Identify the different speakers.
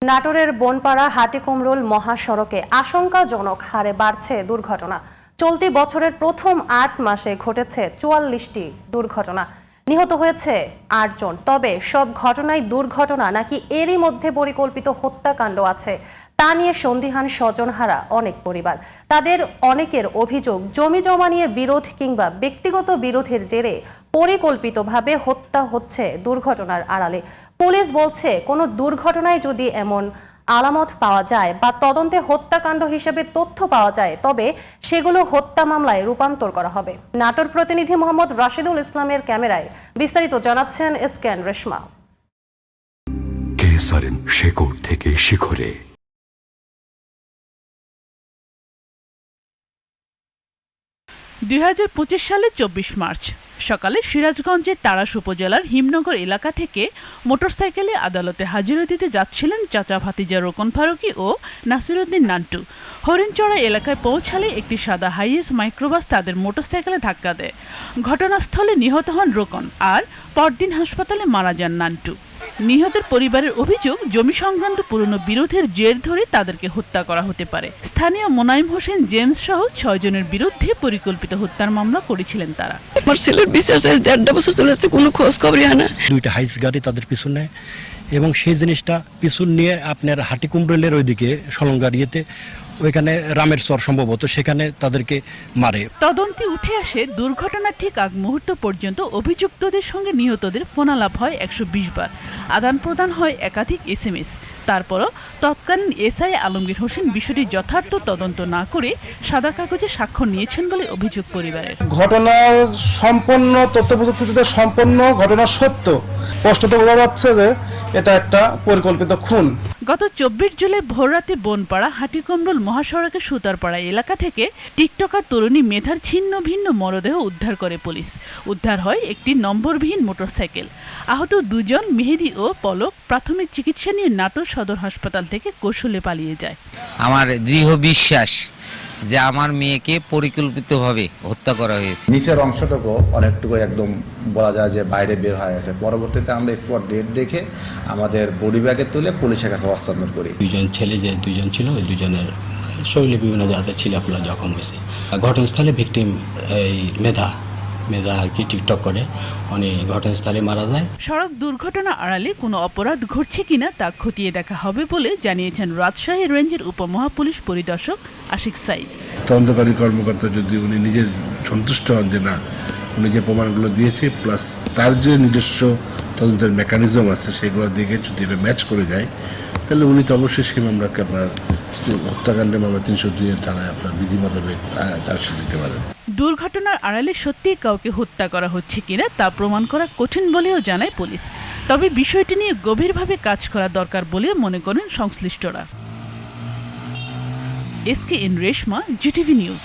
Speaker 1: নাটোরের বনপাড়া হাটিকুমরুল মহাসড়কে আশঙ্কাজনক হারে বাড়ছে দুর্ঘটনা। চলতি বছরের প্রথম ৮ মাসে ঘটেছে ৪৪টি দুর্ঘটনা, নিহত হয়েছে ৮ জন। তবে সব ঘটনাই দুর্ঘটনা নাকি এরই মধ্যে পরিকল্পিত হত্যাকাণ্ড আছে তা নিয়ে সন্দিহান স্বজনহারা অনেক পরিবার। তাদের অনেকের অভিযোগ, জমি জমা নিয়ে বিরোধ কিংবা ব্যক্তিগত বিরোধের জেরে পরিকল্পিতভাবে হত্যা হচ্ছে দুর্ঘটনার আড়ালে। পুলিশ বলছে, কোনো দুর্ঘটনায় যদি এমন আলামত পাওয়া যায় বা তদন্তে হত্যাকাণ্ড হিসেবে তথ্য পাওয়া যায় তবে সেগুলো হত্যা মামলায় রূপান্তর করা হবে। নাটোর প্রতিনিধি মোহাম্মদ রাশিদুল ইসলামের ক্যামেরায় বিস্তারিত জানাচ্ছেন এসকেন রেশমা।
Speaker 2: কেসারেন শেকড় থেকে শিখরে।
Speaker 3: 2025 সালের 24 মার্চ সকালে সিরাজগঞ্জের তাড়াশ উপজেলার হিমনগর এলাকা থেকে মোটরসাইকেলে আদালতে হাজিরা দিতে যাচ্ছিলেন চাচা ভাতিজা রোকন ফারুকী ও নাসিরউদ্দিন নান্টু। হরিণচড়া এলাকায় পৌঁছালে একটি সাদা হাইএস মাইক্রোবাস তাদের মোটরসাইকেলে ধাক্কা দেয়। ঘটনাস্থলে নিহত হন রোকন, আর পরদিন হাসপাতালে মারা যান নান্টু। নিহতের পরিবারের অভিযোগ, জমি সংক্রান্ত পুরনো বিরোধের জের ধরে তাদেরকে হত্যা করা হতে পারে। স্থানীয় মোনাইম হোসেন জেমস সহ 6 জনের বিরুদ্ধে পরিকল্পিত হত্যার মামলা করেছিলেন তারা।
Speaker 4: আমার ছেলের বিচার 1.5 বছর চলেছে, কোনো খোঁজ খবরই হয় না।
Speaker 5: 2টা হাইস গাড়ি তাদের পিছনে, এবং সেই জিনিসটা পিছন নিয়ে আপনার হাটিকুমরুলের ওইদিকে সলঙ্গারিয়েতে ওইখানে রামের চর সম্ভবত, সেখানে তাদেরকে মারে।
Speaker 3: তদন্তে উঠে আসে, দুর্ঘটনার ঠিক আগ মুহূর্ত পর্যন্ত অভিযুক্তদের সঙ্গে নিহতদের ফোনালাপ হয় 120 বার, আদান প্রদান হয় একাধিক SMS। তারপরও তৎকালীন SI আলমগীর হোসেন বিষয়টি যথার্থ তদন্ত না করে সাদা কাগজে স্বাক্ষর নিয়েছেন বলে অভিযোগ পরিবারের।
Speaker 6: ঘটনার সম্পূর্ণ তথ্য প্রযুক্তিতে সম্পূর্ণ ঘটনা সত্য, স্পষ্টত বোঝা যাচ্ছে যে এটা একটা পরিকল্পিত খুন।
Speaker 3: গত 24 জুলাই ভোররাতে বনপাড়া হাটিকুমরুল মহাসড়কের সুতারপাড়া এলাকা থেকে টিকটকার তরুণী মেধার ছিন্ন ভিন্ন মরদেহ উদ্ধার করে পুলিশ। উদ্ধার হয় একটি নম্বরবিহীন মোটরসাইকেল। আহত 2 জন মেহেদি ও পলক প্রাথমিক চিকিৎসা নিয়ে নাটোর সদর হাসপাতাল থেকে কৌশলে পালিয়ে যায়।
Speaker 7: আমার দৃঢ় বিশ্বাস যে আমার মেয়েকে পরিকল্পিতভাবে হত্যা করা হয়েছে।
Speaker 8: নিচের অংশটুকু অনেকটুকু একদম বলা যায় যে বাইরে বের হয়ে আছে। পরবর্তীতে আমরা স্পট ডেট দেখে আমাদের বডি ব্যাগে তুলে পুলিশের কাছে হস্তান্তর করি।
Speaker 9: 2 জন ছেলে যে 2 জন ছিল, ওই 2 জনের শরীরে বিভিন্ন জায়গায় ছিলাফোলা জখম হয়েছে। ঘটনাস্থলে ভিকটিম এই মেধা আর কি টিকটক করে উনি ঘটনাস্থলে মারা যায়।
Speaker 3: সড়ক দুর্ঘটনা আড়ালে কোনো অপরাধ ঘটছে কিনা তা খতিয়ে দেখা হবে বলে জানিয়েছেন রাজশাহী রেঞ্জের উপমহাপুলিশ পরিদর্শক আশিক সাইদ।
Speaker 10: তদন্তকারী কর্মকর্তা যদি উনি নিজে সন্তুষ্ট হন যে না, উনি যে প্রমাণগুলো দিয়েছে প্লাস তার যে নিজস্ব তদন্তের মেকানিজম আছে সেগুলো দেখে যদি এটা ম্যাচ করে যায়, তাহলে উনি তো অবশ্যই সেই মামলাকে আপনার হত্যাকাণ্ডের মামলা 302 এর ধারায় আপনার বিধি মোতাবেক চার্জশিট দিতে পারেন।
Speaker 3: দুর্ঘটনার আড়ালে সত্যিই কাউকে হত্যা করা হচ্ছে কিনা তা প্রমাণ করা কঠিন বলেও জানায় পুলিশ। তবে বিষয়টি নিয়ে গভীরভাবে কাজ করা দরকার বলে মনে করেন সংশ্লিষ্টরা। SKN Reshma, GTV news.